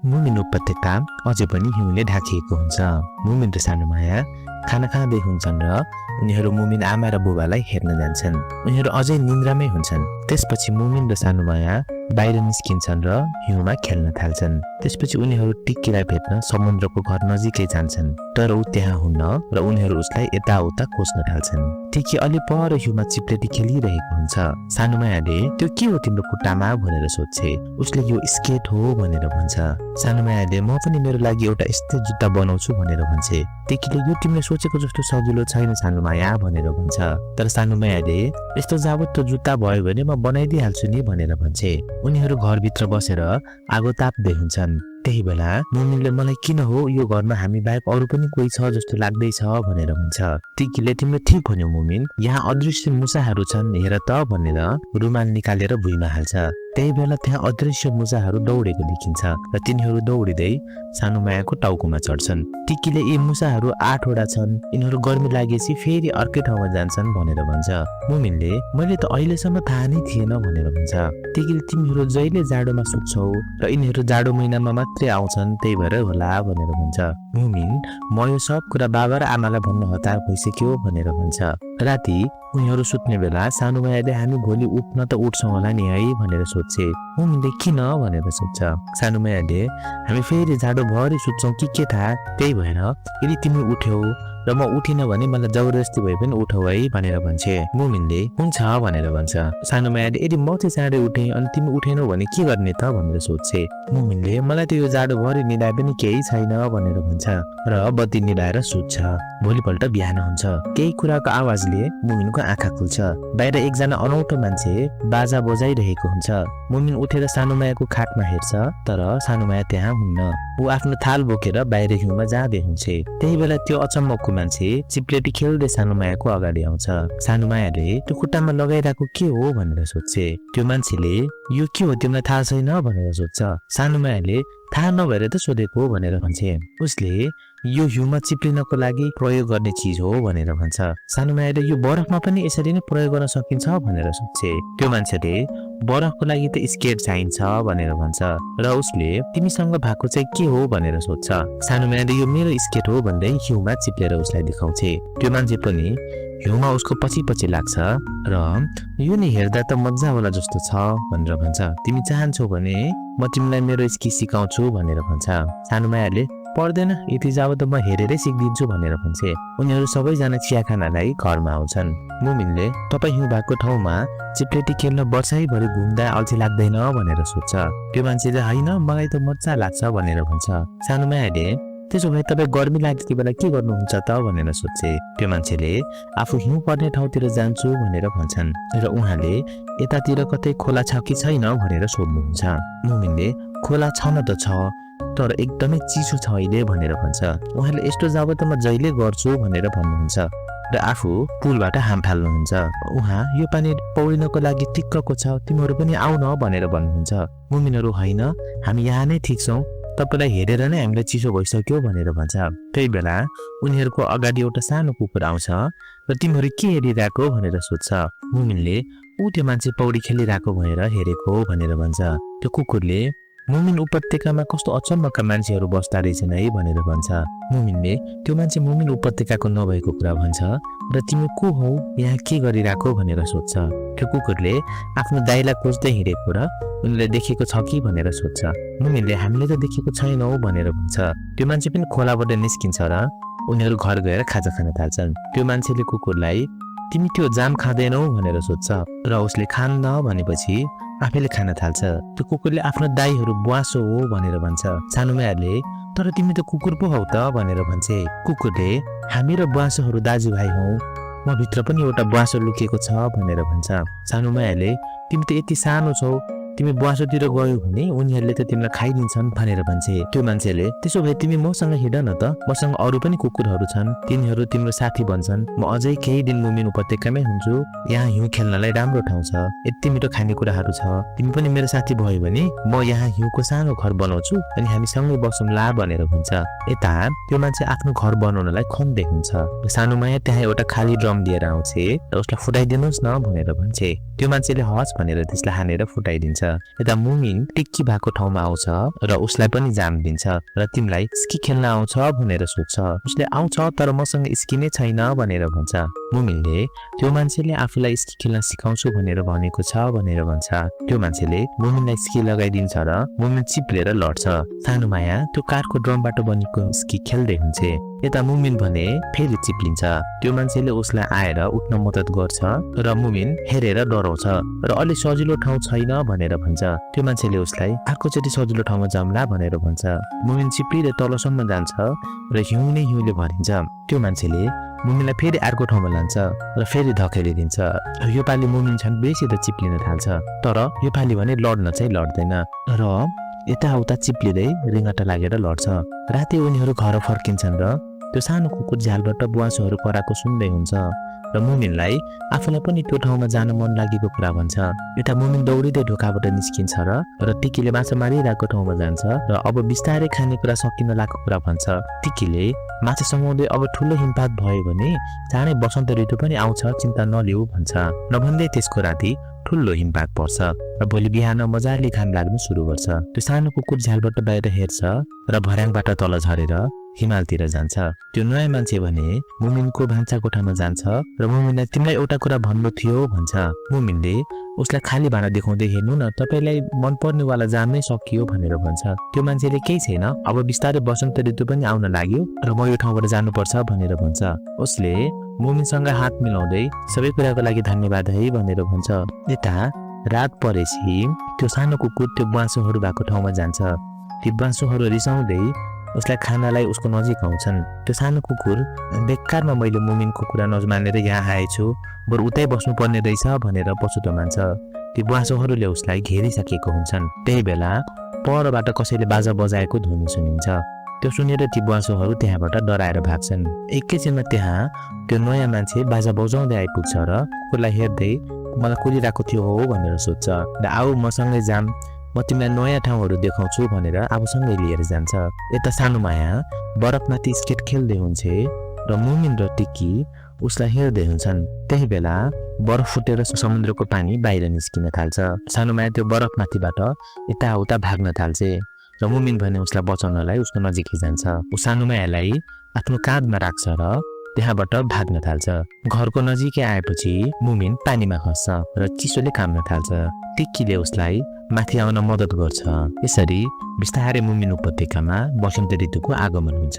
मुमिन उपत्यका अझै पनि हिउँले ढाकिएको हुन्छ। मुमिन र सानुमाया खाना खाँदै हुन्छन् र उनीहरू मुमिन आमा र बुबालाई हेर्न जान्छन्। उनीहरू अझै निन्द्रामै हुन्छन्। त्यसपछि मुमिन र सानुमाया बाहिर निस्किन्छन् र हिउँमा खेल्न थाल्छन्। त्यसपछि उनीहरू टिक्कीलाई भेट्न समुद्रको घर नजिकै जान्छन्, तर ऊ त्यहाँ हुन्न र उनीहरू उसलाई यताउता खोज्न थाल्छन्। टिक्की अलि पर हिउँमा चिप्लेटी खेलिरहेको हुन्छ। सानुमायाले त्यो के हो तिम्रो खुट्टामा भनेर सोध्छे। उसले यो स्केट हो भनेर भन्छ। सानुमायाले म पनि मेरो लागि एउटा यस्तै जुत्ता बनाउँछु भनेर भन्छे। टिक्कीले यो तिमीले सोचेको जस्तो सजिलो छैन सानुमाया भनेर भन्छ। तर सानुमायाले यस्तो जाबत जुत्ता भयो भने म बनाइदिइहाल्छु नि भनेर भन्छे। उनीहरू घरभित्र बसेर आगो ताप्दै हुन्छन्। त्यही बेला मुमिनले मलाई किन हो यो घरमा हामी बाहेक अरू पनि कोही छ जस्तो लाग्दैछ भनेर भन्छ। टिक्कीले तिमीले ठिक भन्यौ मुमिन, यहाँ अदृश्य मुसाहरू छन् हेर त भनेर रुमाल निकालेर भुइँमा हाल्छ। त्यही बेला त्यहाँ अदृश्य मुसाहरू दौडेको देखिन्छ र तिनीहरू दौडिँदै सानुमायाको टाउकोमा चढ्छन्। टिक्कीले यी मुसाहरू 8 वटा छन्, यिनीहरू गर्मी लागेपछि फेरि अर्कै ठाउँमा जान्छन् भनेर भन्छ। मुमिनले मैले त अहिलेसम्म थाहा नै थिएन भनेर भन्छ। टिक्कीले तिमीहरू जहिले जाडोमा सुक्छौ र यिनीहरू जाडो महिनामा मात्रै आउँछन्, त्यही भएर होला भनेर भन्छ। मुमिन म यो सब कुरा बाबा र आमालाई भन्न हतार भइसक्यो भनेर भन्छ। राति उनीहरू सुत्ने बेला सानुमायाले हामी भोलि उठ्न त उठ्छौँ होला नि है भनेर सोध्छे। मुमिनले किन भनेर सोध्छ। सानुमायाले हामी फेरि जाडोभरि सुत्छौँ कि के थाहा, त्यही भएर यदि तिमी उठ्यौ र म उठिन भने मलाई जबरजस्ती भए पनि उठौ है भनेर भन्छे। मुमिनले हुन्छ भनेर भन्छ। सानुमायाले यदि म चाहिँ चाँडै उठेँ अनि तिमी उठेनौ भने के गर्ने त भनेर सोध्छे। मुमिनले मलाई त यो जाडोभरि निदाए पनि केही छैन भनेर भन्छ र बत्ती निभाएर सुत्छ। भोलिपल्ट बिहान हुन्छ। केही कुराको आवाजले मुमिनको आँखा खुल्छ। बाहिर एकजना अनौठो मान्छे बाजा बजाइरहेको हुन्छ। मुमिन उठेर सानुमायाको खाटमा हेर्छ, तर सानुमाया त्यहाँ हुन्न। ऊ आफ्नो थाल बोकेर बाहिर हिउँमा जाँदै हुन्छ। त्यही बेला त्यो अचम्मको मान्छे चिप्लेटी खेल्दै सानुमायाको अगाडि आउँछ। सानुमायाले त्यो खुट्टामा लगाइरहेको के हो भनेर सोध्छे। त्यो मान्छेले यो के हो तिमीलाई थाहा छैन भनेर सोध्छ। सानुमायाले थाहा नभएर त सोधेको भनेर भन्छे। उसले यो हिउँमा चिप्लिनको लागि प्रयोग गर्ने चिज हो भनेर भन्छ। सानुमायाले यो बरफमा पनि यसरी नै प्रयोग गर्न सकिन्छ भनेर सोध्छे। त्यो मान्छेले बरफको लागि त स्केट चाहिन्छ भनेर भन्छ र उसले तिमीसँग भएको चाहिँ के हो भनेर सोध्छ। सानुमायाले यो मेरो स्केट हो भन्दै हिउँमा चिप्लेर उसलाई देखाउँछे। त्यो मान्छे पनि हिउँमा उसको पछि पछि लाग्छ र यो नि हेर्दा त मजा होला जस्तो छ भनेर भन्छ। तिमी चाहन्छौ भने म तिमीलाई मेरो स्की सिकाउँछु भनेर भन्छ। सानुमायाले पर्दैन, यति जाब त म हेरेरै सिकिदिन्छु भनेर भन्छे। उनीहरू सबैजना चिया खानालाई घरमा आउँछन्। मुमिनले तपाईँ हिउँ भएको ठाउँमा चिप्लेटी खेल्न वर्षैभरि घुम्दा अल्छी लाग्दैन भनेर सोध्छ। त्यो मान्छेले होइन मलाई त मजा लाग्छ भनेर भन्छ। सानुमायाले त्यसो भए तपाईँ गर्मी लागेको बेला के गर्नुहुन्छ त भनेर सोध्छे। त्यो मान्छेले आफू हिउँ पर्ने ठाउँतिर जान्छु भनेर भन्छन् र उहाँले यतातिर कतै खोला छ कि छैन भनेर सोध्नुहुन्छ। मुमिनले खोला छ न त छ, तर एकदमै चिसो छ अहिले भनेर भन्छ। उहाँले यस्तो जाब त म जहिले गर्छु भनेर भन्नुहुन्छ र आफू पुलबाट हाम फाल्नुहुन्छ। उहाँ यो पानी पौडिनको लागि ठिक्कको छ, तिमीहरू पनि आउ न भनेर भन्नुहुन्छ। मुमिनहरू होइन हामी यहाँ नै ठिक छौँ, तपाईलाई हेरेर नै हामीलाई चिसो भइसक्यो भनेर भन्छ। त्यही बेला उनीहरूको अगाडि एउटा सानो कुकुर आउँछ र तिमीहरू के हेरिरहेको भनेर सोध्छ। मुमिनले ऊ त्यो मान्छे पौडी खेलिरहेको भएर हेरेको भनेर भन्छ। त्यो कुकुरले मुमिन उपत्यकामा कस्तो अचम्मका मान्छेहरू बस्दा रहेछन् है भनेर भन्छ। मुमिनले त्यो मान्छे मुमिन उपत्यकाको नभएको कुरा भन्छ र तिमी को हौ, यहाँ के गरिरहेको भनेर सोध्छ। त्यो कुकुरले आफ्नो दाइलाई खोज्दै हिँडेको र उनले देखेको छ कि भनेर सोध्छ। मुमिनले हामीले त देखेको छैनौ भनेर भन्छ। त्यो मान्छे पनि खोलाबाट निस्किन्छ र उनीहरू घर गएर खाजा खान थाल्छन्। त्यो मान्छेले कुकुरलाई तिमी त्यो जाम खाँदैनौ भनेर सोध्छ र उसले खान्न भनेपछि आफैले खान थाल्छ। त्यो कुकुरले आफ्नो दाइहरू बुवासो हो भनेर भन्छ। सानुमायाले तर तिमी त कुकुर पो हौ त भनेर भन्छे। कुकुरले हामी र बुवासोहरू दाजुभाइ हौ, म भित्र पनि एउटा बुवासो लुकेको छ भनेर भन्छ। सानुमायाले तिमी त यति सानो छौ, तिमी बुवासोतिर गयौ भने उनीहरूले त तिमीलाई खाइदिन्छन् भनेर भन्छे। त्यो मान्छेले त्यसो भए तिमी मसँग हिँड न त, मसँग अरू पनि कुकुरहरू छन्, तिनीहरू तिम्रो साथी बन्छन्। म अझै केही दिन मुमिन उपत्यकामै हुन्छु, यहाँ हिउँ खेल्नलाई राम्रो ठाउँ छ, यति मिठो खानेकुराहरू छ, तिमी पनि मेरो साथी भयो भने म यहाँ हिउँको सानो घर बनाउँछु अनि हामी सँगै बसौँला भनेर भन्छ। यता त्यो मान्छे आफ्नो घर बनाउनलाई खन्दै हुन्छ र सानुमाया त्यहाँ एउटा खाली ड्रम लिएर आउँछे र उसलाई फुटाइदिनुहोस् न भनेर भन्छे। त्यो मान्छेले हस् भनेर त्यसलाई हानेर फुटाइदिन्छ। यता मुमिन टिक्की भएको ठाउँमा आउँछ र उसलाई पनि जान दिन्छ र तिमीलाई स्की खेल्न आउँछ भनेर सोध्छ। उसले आउँछ तर मसँग स्की नै छैन भनेर भन्छ। मुमिनले त्यो मान्छेले आफूलाई स्की खेल्न सिकाउँछु भनेर भनेको छ भनेर भन्छ। त्यो मान्छेले मुमिनलाई स्की लगाइदिन्छ र मुमिन चिप्लेर लड्छ। सानो माया त्यो काठको ड्रमबाट बनेको स्की खेल्दै हुन्छ। यता मुमिन भने फेरि चिप्लिन्छ। त्यो मान्छेले उसलाई आएर उठ्न मद्दत गर्छ र मुमिन हेरेर डराउँछ र अलि सजिलो ठाउँ छैन भनेर भन्छ। त्यो मान्छेले उसलाई अर्कोचोटि सजिलो ठाउँमा जाउँला भनेर भन्छ। मुमिन चिप्लिँदै तलसम्म जान्छ र हिउँले भरिन्छ। त्यो मान्छेले मुमिनलाई फेरि अर्को ठाउँमा लान्छ र फेरि धकेलिदिन्छ। यो पालि मुमिन झन् बेसी त चिप्लिन थाल्छ तर यो पालि भने लड्न चाहिँ लड्दैन र यताउता चिप्लिँदै रिङ्गटा लागेर लड्छ। राति उनीहरू घर फर्किन्छन् र त्यो सानो कुकुर झ्यालबाट बुवासोहरू कराएको सुन्दै हुन्छ र मुमिनलाई आफूलाई पनि त्यो ठाउँमा जान मन लागेको कुरा भन्छ। यता मुमिन दौडिँदै ढोकाबाट निस्किन्छ र टिकीले माछा मारिरहेको ठाउँमा जान्छ र अब बिस्तारै खानेकुरा सकिन लागेको कुरा भन्छ। टिकीले माछा समाउँदै अब ठुलो हिमपात भयो भने चाँडै बसन्त ऋतु पनि आउँछ, चिन्ता नलिऊ भन्छ। नभन्दै त्यसको राति ठुलो हिमपात पर्छ र भोलि बिहान मजाले घाम लाग्नु सुरु गर्छ। त्यो सानो कुकुर झ्यालबाट बाहिर हेर्छ र भर्याङबाट तल झरेर हिमालतिर जान्छ। त्यो नयाँ मान्छे भने मुमिनको भान्सा कोठामा जान्छ र मुमिनलाई तिमीलाई एउटा कुरा भन्नु थियो भन्छ। मुमिनले उसलाई खाली भाँडा देखाउँदै हेर्नु न, तपाईलाई मनपर्नेवाला जाम नै सकियो भनेर भन्छ। त्यो मान्छेले केही छैन, अब बिस्तारै बसन्त ऋतु पनि आउन लाग्यो र म यो ठाउँबाट जानुपर्छ भनेर भन्छ। उसले मुमिनसँग हात मिलाउँदै सबै कुराको लागि धन्यवाद है भनेर भन्छ। यता रात परेपछि त्यो सानो कुकुर त्यो बाँसोहरू भएको ठाउँमा जान्छ। ती बाँसोहरू रिसाउँदै उसलाई खानालाई उसको नजिक आउँछन्। त्यो सानो कुकुर बेकारमा मैले मुमिनको कुरा नमानेर यहाँ आएछु, बरु उतै बस्नुपर्ने रहेछ भनेर पछुतो मान्छ। ती बाँसोहरूले उसलाई घेरिसकेको हुन्छन्। त्यही बेला परबाट कसैले बाजा बजाएको ध्वनि सुनिन्छ। त्यो सुनेर ती बाँसोहरू त्यहाँबाट डराएर भाग्छन्। एकैछिनमा त्यहाँ त्यो नयाँ मान्छे बाजा बजाउँदै आइपुग्छ र कुकुरलाई हेर्दै मलाई कुरिरहेको थियो हो भनेर सोध्छ र आऊ मसँगै जाम, म तिमीलाई नयाँ ठाउँहरू देखाउँछु भनेर आफूसँगै लिएर जान्छ। यता सानो माया बरफमाथि स्केट खेल्दै हुन्छ र मुमिन र टिकी उसलाई हेर्दै हुन्छन्। त्यही बेला बरफ फुटेर समुद्रको पानी बाहिर निस्किन थाल्छ। सानो माया त्यो बरफमाथिबाट यताउता भाग्न थाल्छ र मुमिन भने उसलाई बचाउनलाई उसको नजिकै जान्छ। ऊ सानो मायालाई आफ्नो काँधमा राख्छ र त्यहाँबाट भाग्न थाल्छ। घरको नजिकै आएपछि मुमिन पानीमा खस्छ र चिसोले काम्न थाल्छ। टिक्कीले उसलाई माथि आउन मद्दत गर्छ। यसरी बिस्तारै मुमिन उपत्यकामा बसन्त ऋतुको आगमन हुन्छ।